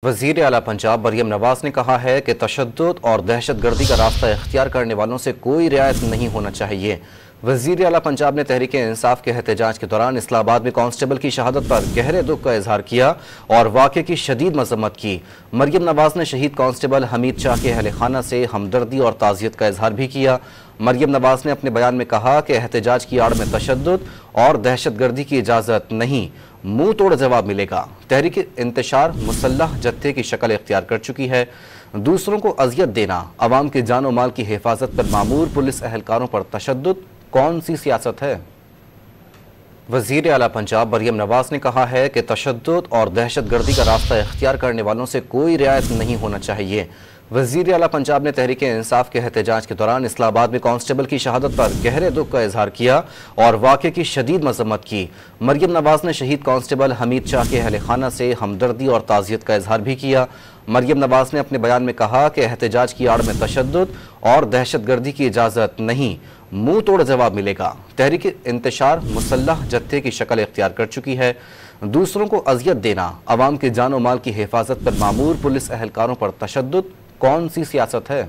वज़ीर आला पंजाब मरियम नवाज ने कहा है कि तशद्दुद और दहशतगर्दी का रास्ता इख्तियार करने वालों से कोई रियायत नहीं होना चाहिए। वज़ीर आला पंजाब ने तहरीक इंसाफ के एहतजाज के दौरान इस्लामाबाद में कांस्टेबल की शहादत पर गहरे दुख का इजहार किया और वाक़े की शदीद मज़म्मत की। मरियम नवाज ने शहीद कांस्टेबल हमीद शाह के अहल खाना से हमदर्दी और ताज़ियत का इजहार भी किया। मरियम नवाज ने अपने बयान में कहा कि एहतजाज की आड़ में तशद्दुद और दहशतगर्दी की इजाज़त नहीं, मुंह तोड़ जवाब मिलेगा। तहरीक इंतशार मुसल्लह जत्थे की शक्ल इख्तियार कर चुकी है। दूसरों को अजियत देना, अवाम के जान और माल की हिफाजत पर मामूर पुलिस एहलकारों पर तशद्दुद कौन सी सियासत है? वज़ीर आला पंजाब मरियम नवाज ने कहा है कि तशद्दुद और दहशतगर्दी का रास्ता इख्तियार करने वालों से कोई रियायत नहीं होना चाहिए। वज़ीर आला पंजाब ने तहरीक इंसाफ के एहतजाज के दौरान इस्लामाबाद में कांस्टेबल की शहादत पर गहरे दुख का इजहार किया और वाक़े की शदीद मज़म्मत की। मरियम नवाज ने शहीद कांस्टेबल हमीद शाह के अहल खाना से हमदर्दी और ताज़ियत का इजहार भी किया। मरियम नवाज ने अपने बयान में कहा कि एहतजाज की आड़ में तशद्दुद और दहशतगर्दी की इजाज़त नहीं, मुंह तोड़ जवाब मिलेगा। तहरीक इंतशार मुसल्लह जत्थे की शक्ल इख्तियार कर चुकी है। दूसरों को अजियत देना, अवाम के जान और माल की हिफाजत पर मामूर पुलिस एहलकारों पर तशद्दुद कौन सी सियासत है?